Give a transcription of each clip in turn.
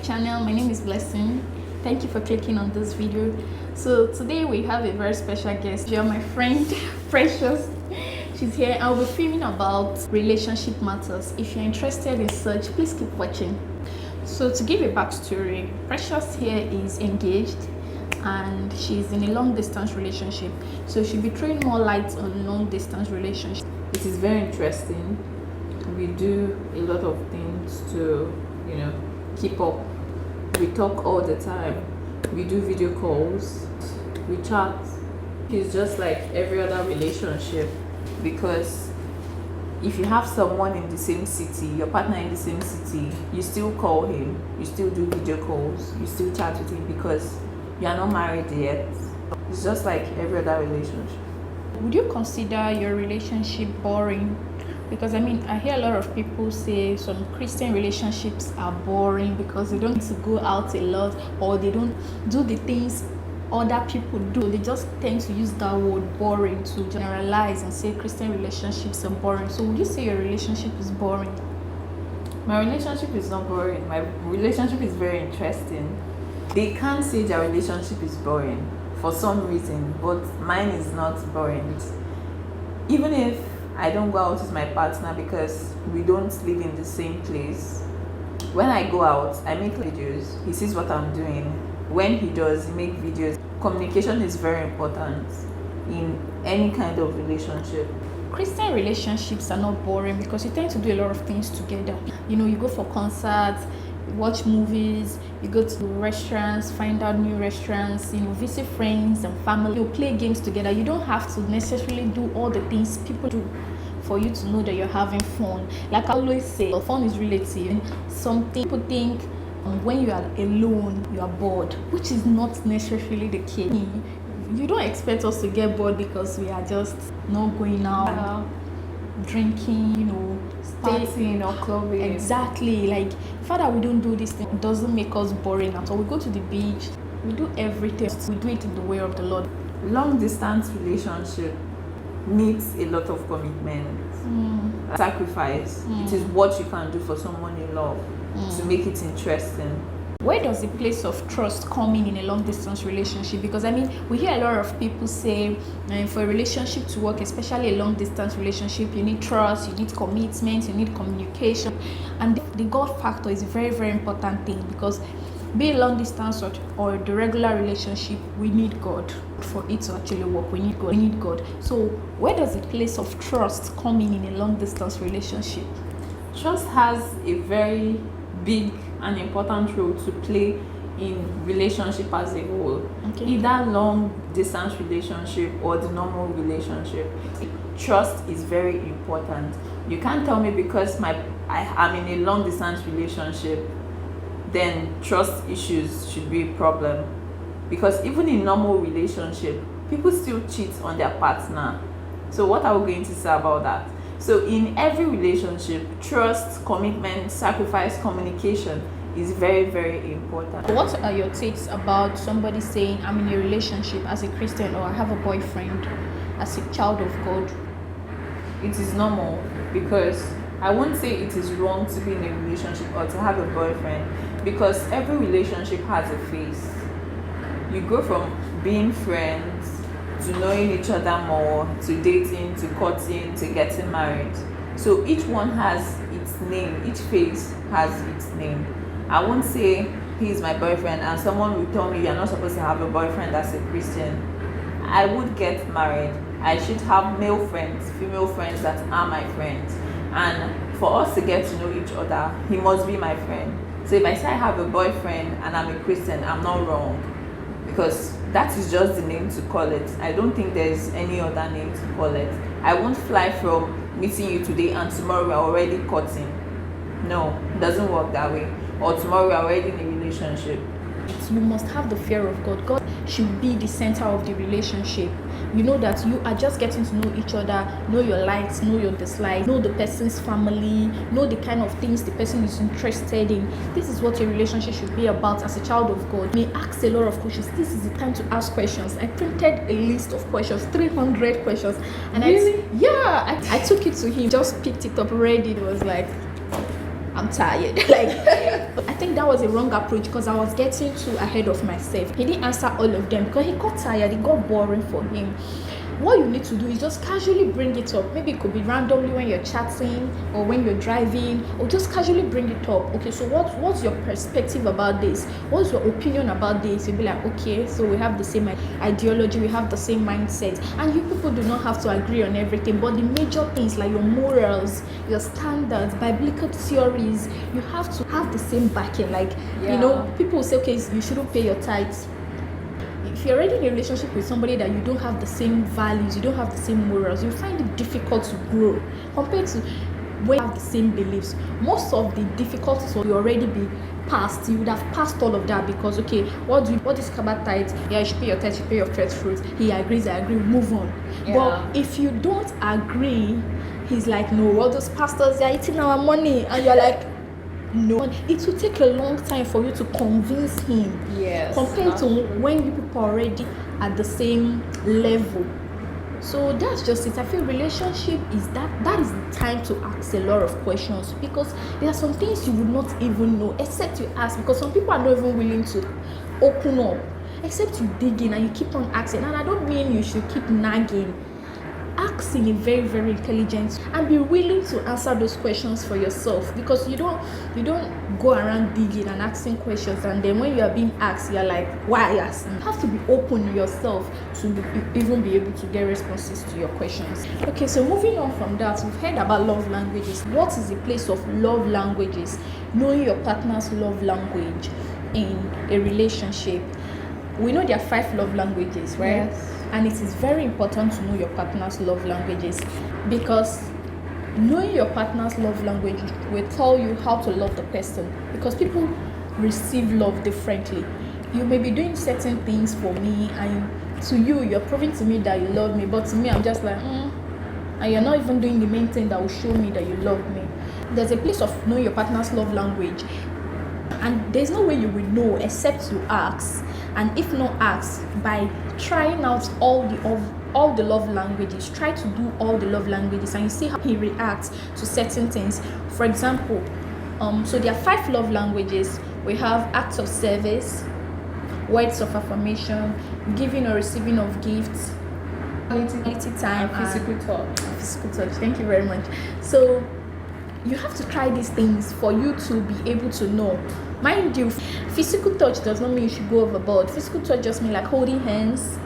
channel. My name is Blessing. Thank you for clicking on this video. So today we have a very special guest. You're my friend Precious. She's here. I'll be filming about relationship matters. If you're interested in such, please keep watching. So to give a backstory, Precious here is engaged and she's in a long distance relationship. So she'll be throwing more light on long distance relationships. It is very interesting. We do a lot of things to, keep up. We talk all the time. We do video calls. We chat. It's just like every other relationship, because if you have someone in the same city, your partner in the same city, you still call him, you still do video calls, you still chat with him because you are not married yet. It's just like every other relationship. Would you consider your relationship boring? Because I hear a lot of people say some Christian relationships are boring because they don't get to go out a lot, or they don't do the things other people do. They just tend to use that word boring to generalize and say Christian relationships are boring. So would you say your relationship is boring? My relationship is not boring. My relationship is very interesting. They can't say their relationship is boring for some reason, but mine is not boring. Even if I don't go out with my partner because we don't live in the same place, when I go out, I make videos. He sees what I'm doing. When he does, he makes videos. Communication is very important in any kind of relationship. Christian relationships are not boring because you tend to do a lot of things together. You go for concerts, you watch movies, you go to restaurants, find out new restaurants, visit friends and family, you play games together. You don't have to necessarily do all the things people do for you to know that you're having fun. Like I always say, fun is relative. Something people think when you are alone, you are bored, which is not necessarily the case. You don't expect us to get bored because we are just not going out, drinking, Partying or clubbing. Exactly. Like, the fact that we don't do this thing doesn't make us boring at all. We go to the beach, we do everything. We do it in the way of the Lord. Long distance relationship needs a lot of commitment, sacrifice. It is what you can do for someone you love to make it interesting. Where does the place of trust come in a long distance relationship? Because we hear a lot of people say for a relationship to work, especially a long distance relationship, you need trust, you need commitment, you need communication. And the God factor is a very, very important thing, because be it long distance or the regular relationship, we need God for it to actually work. We need God. So where does the place of trust come in a long distance relationship? Trust has a very big and important role to play in relationship as a whole. Okay. Either long distance relationship or the normal relationship, trust is very important. You can't tell me because I'm in a long distance relationship, then trust issues should be a problem. Because even in normal relationship, people still cheat on their partner. So what are we going to say about that? So in every relationship, trust, commitment, sacrifice, communication is very, very important. What are your takes about somebody saying, I'm in a relationship as a Christian, or I have a boyfriend as a child of God? It is normal, because I won't say it is wrong to be in a relationship or to have a boyfriend, because every relationship has a phase. You go from being friends to knowing each other more, to dating, to courting, to getting married. So each one has its name, each phase has its name. I won't say he is my boyfriend and someone will tell me you're not supposed to have a boyfriend as a Christian. I would get married. I should have male friends, female friends that are my friends. And for us to get to know each other, he must be my friend. So if I say I have a boyfriend and I'm a Christian, I'm not wrong, because that is just the name to call it. I don't think there's any other name to call it. I won't fly from meeting you today and tomorrow we're already courting. No, it doesn't work that way. Or tomorrow we're already in a relationship. You must have the fear of God. God should be the center of the relationship. You know that you are just getting to know each other, know your likes, know your dislikes, know the person's family, know the kind of things the person is interested in. This is what a relationship should be about as a child of God. You may ask a lot of questions. This is the time to ask questions. I printed a list of questions, 300 questions. And really? I took it to him, just picked it up, read it, was like, I'm tired. Like, I think that was a wrong approach because I was getting too ahead of myself. He didn't answer all of them because he got tired, it got boring for him. What you need to do is just casually bring it up. Maybe it could be randomly when you're chatting or when you're driving, or just casually bring it up. Okay, so what's your perspective about this? What's your opinion about this? You'll be like, okay, so we have the same ideology, we have the same mindset, and you people do not have to agree on everything, but the major things like your morals, your standards, biblical theories, you have to have the same backing. Like, you know, people will say, okay, you shouldn't pay your tithes. If you're already in a relationship with somebody that you don't have the same values, you don't have the same morals, you find it difficult to grow compared to when you have the same beliefs. Most of the difficulties will already be past. You would have passed all of that because, okay, what is about tithes? Yeah, you should pay your tithes, you pay your first fruits. He agrees, I agree, move on. Yeah. But if you don't agree, he's like, no, all those pastors, they're eating our money, and you're like, no, it will take a long time for you to convince him. Yes, compared to when you people are already at the same level. So that's just it. I feel relationship is that is the time to ask a lot of questions, because there are some things you would not even know except you ask, because some people are not even willing to open up except you dig in and you keep on asking. And I don't mean you should keep nagging. Ask in a very, very intelligent, and be willing to answer those questions for yourself, because you don't go around digging and asking questions, and then when you are being asked, you're like, why are you asking? You have to be open yourself to even be able to get responses to your questions. Okay, so moving on from that, we've heard about love languages. What is the place of love languages? Knowing your partner's love language in a relationship. We know there are 5 love languages, right? Yes. And it is very important to know your partner's love languages, because knowing your partner's love language will tell you how to love the person, because people receive love differently. You may be doing certain things for me, and to you, you're proving to me that you love me, but to me, I'm just like, and you're not even doing the main thing that will show me that you love me. There's a place of knowing your partner's love language, and there's no way you will know except you ask. And if not ask, by trying out all the love languages, try to do all the love languages, and you see how he reacts to certain things. For example, so there are 5 love languages. We have acts of service, words of affirmation, giving or receiving of gifts, quality time, and physical touch. Thank you very much. So you have to try these things for you to be able to know. Mind you, physical touch does not mean you should go overboard. Physical touch just means like holding hands,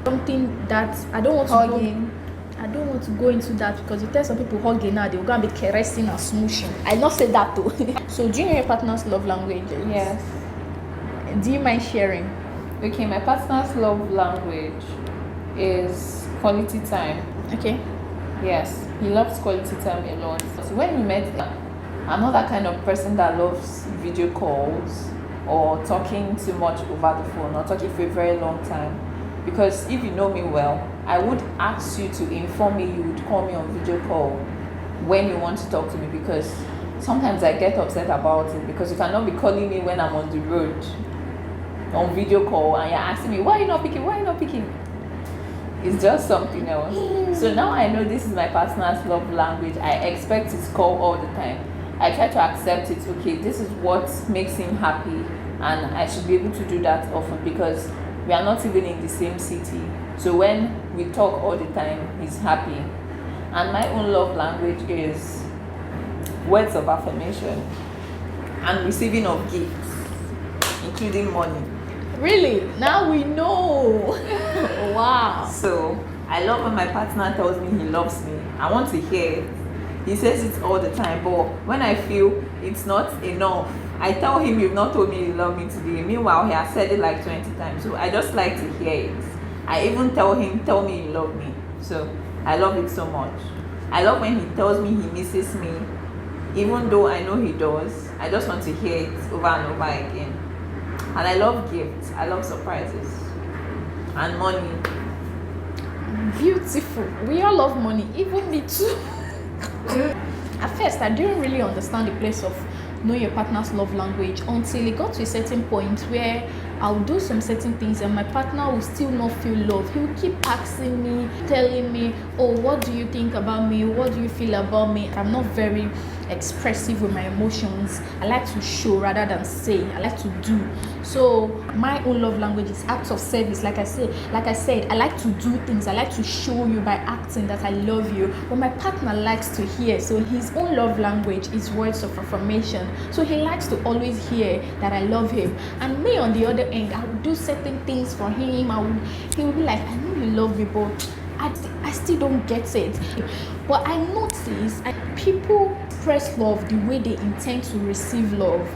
something that I don't want to hugging. I don't want to go into that, because you tell some people hugging now, they're going to be caressing and smooshing. I not say that too. So do you know your partner's love language? Yes. Do you mind sharing? Okay, my partner's love language is quality time. Okay. Yes, he loves quality time a lot. So when we met, I'm not that kind of person that loves video calls or talking too much over the phone or talking for a very long time. Because if you know me well, I would ask you to inform me you would call me on video call when you want to talk to me, because sometimes I get upset about it, because you cannot be calling me when I'm on the road on video call and you're asking me, why are you not picking? It's just something else. So now I know this is my partner's love language. I expect his call all the time. I try to accept it. Okay, this is what makes him happy, and I should be able to do that often, because we are not even in the same city. So when we talk all the time, he's happy. And my own love language is words of affirmation and receiving of gifts, including money. Really? Now we know. Wow. So I love when my partner tells me he loves me. I want to hear it. He says it all the time, but when I feel it's not enough, I tell him, you've not told me you love me today. Meanwhile, he has said it like 20 times. So I just like to hear it. I even tell him, tell me you love me. So I love it so much. I love when he tells me he misses me, even though I know he does. I just want to hear it over and over again. And I love gifts. I love surprises. And money. Beautiful. We all love money, even me too. At first, I didn't really understand the place of know your partner's love language until it got to a certain point where I'll do some certain things and my partner will still not feel love. He will keep asking me, telling me, oh, what do you think about me? What do you feel about me? I'm not very expressive with my emotions. I like to show rather than say. I like to do. So my own love language is acts of service. Like I said, I like to do things. I like to show you by acting that I love you. But my partner likes to hear. So his own love language is words of affirmation. So he likes to always hear that I love him. And me on the other end, I will do certain things for him. He will be like, I know you love me, but I still don't get it. But I notice people express love the way they intend to receive love.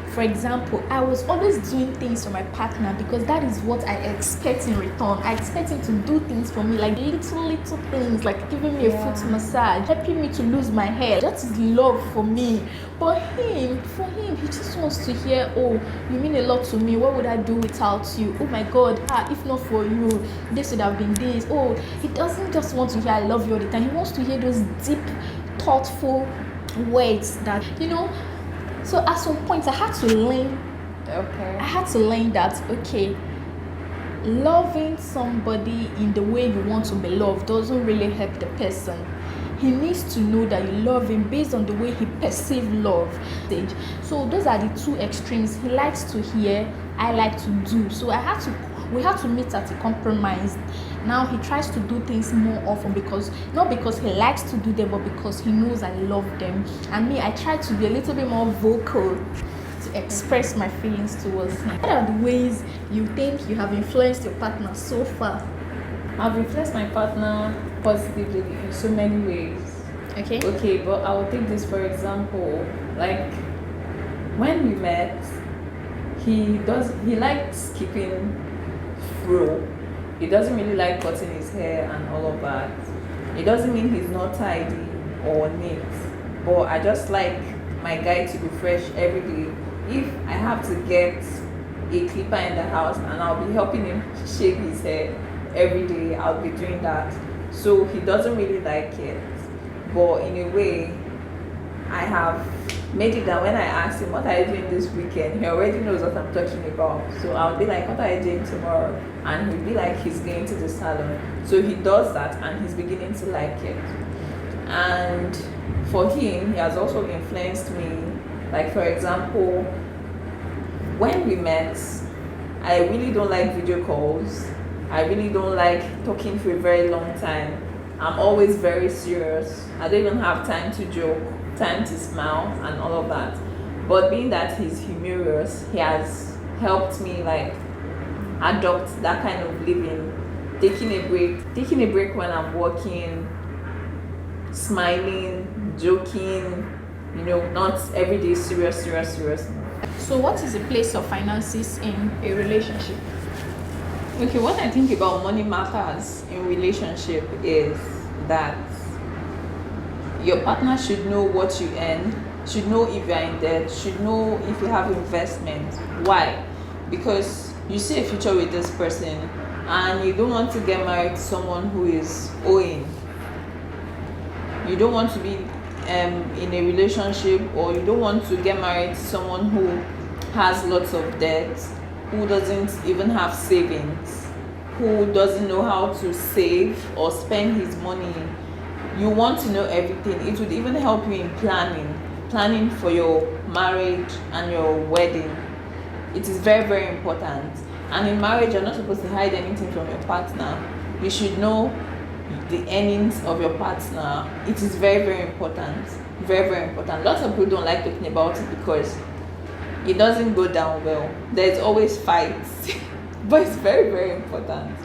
For example, I was always doing things for my partner because that is what I expect in return. I expect him to do things for me, like little things, like giving me a foot massage, helping me to lose my hair. That is love for me. But for him, he just wants to hear, oh, you mean a lot to me. What would I do without you? Oh my God, if not for you, this would have been this. Oh, he doesn't just want to hear I love you all the time. He wants to hear those deep, thoughtful words that, So at some point I had to learn. Okay. I had to learn that loving somebody in the way you want to be loved doesn't really help the person. He needs to know that you love him based on the way he perceives love. So those are the two extremes. He likes to hear, I like to do. So we had to meet at a compromise. Now he tries to do things more often not because he likes to do them, but because he knows I love them. And me, I try to be a little bit more vocal to express my feelings towards him. What are the ways you think you have influenced your partner so far? I've influenced my partner positively in so many ways. Okay, but I will take this for example. Like when we met, he likes keeping fro. He doesn't really like cutting his hair and all of that. It doesn't mean he's not tidy or neat, but I just like my guy to be fresh every day. If I have to get a clipper in the house and I'll be helping him shave his hair every day, I'll be doing that. So he doesn't really like it, but in a way, I have made it that when I ask him what are you doing this weekend, he already knows what I'm talking about. So I'll be like, what are you doing tomorrow? And he'll be like, he's going to the salon. So he does that and he's beginning to like it. And for him, he has also influenced me. Like for example, when we met, I really don't like video calls. I really don't like talking for a very long time. I'm always very serious. I don't even have time to joke, time to smile and all of that. But being that he's humorous, he has helped me like adopt that kind of living, taking a break when I'm working, smiling, joking, not every day serious. So what is the place of finances in a relationship? Okay, what I think about money matters in relationship is that your partner should know what you earn, should know if you are in debt, should know if you have investment. Why? Because you see a future with this person and you don't want to get married to someone who is owing. You don't want to be in a relationship, or you don't want to get married to someone who has lots of debt, who doesn't even have savings, who doesn't know how to save or spend his money. You want to know everything. It would even help you in planning for your marriage and your wedding. It is very, very important. And in marriage, you're not supposed to hide anything from your partner. You should know the earnings of your partner. It is very, very important. Very, very important. Lots of people don't like talking about it because it doesn't go down well. There's always fights. But it's very, very important.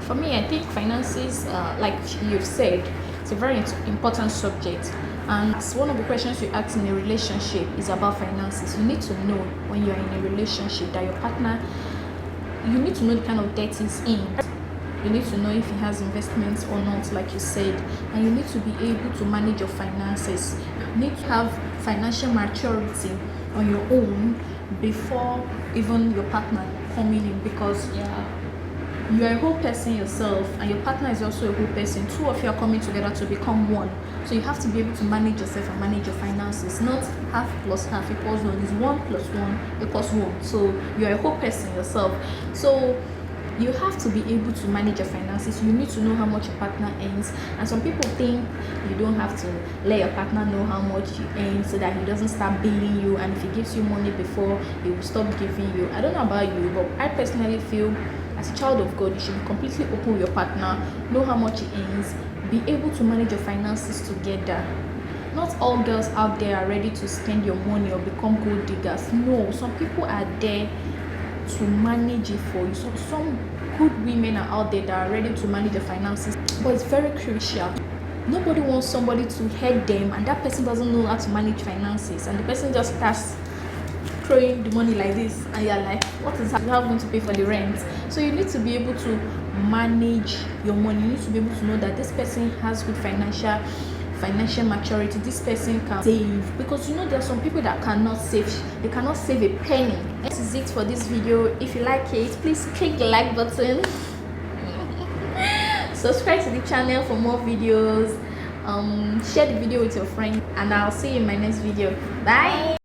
For me, I think finances, like you've said, it's a very important subject. And one of the questions you ask in a relationship is about finances. You need to know when you're in a relationship that your partner, you need to know the kind of debt he's in. You need to know if he has investments or not, like you said. And you need to be able to manage your finances. You need to have financial maturity on your own before even your partner coming in, because You are a whole person yourself, and your partner is also a whole person. Two of you are coming together to become one. So you have to be able to manage yourself and manage your finances. Not half plus half equals one. It's 1 plus 1 equals 1. So you are a whole person yourself. So you have to be able to manage your finances. You need to know how much your partner earns. And some people think you don't have to let your partner know how much you earn so that he doesn't start billing you, and if he gives you money before, he will stop giving you. I don't know about you, but I personally feel as a child of God, you should be completely open with your partner, know how much he earns, be able to manage your finances together. Not all girls out there are ready to spend your money or become gold diggers. No, some people are there to manage it for you. So some good women are out there that are ready to manage the finances, but it's very crucial. Nobody wants somebody to head them and that person doesn't know how to manage finances, and the person just starts throwing the money like this, and you're like, what is that? You have going to pay for the rent. So you need to be able to manage your money. You need to be able to know that this person has good financial maturity. This person can save, because you know there are some people that cannot save. They cannot save a penny. This is it for this video. If you like it, please click the like button. Subscribe to the channel for more videos. Share the video with your friends, and I'll see you in my next video. Bye.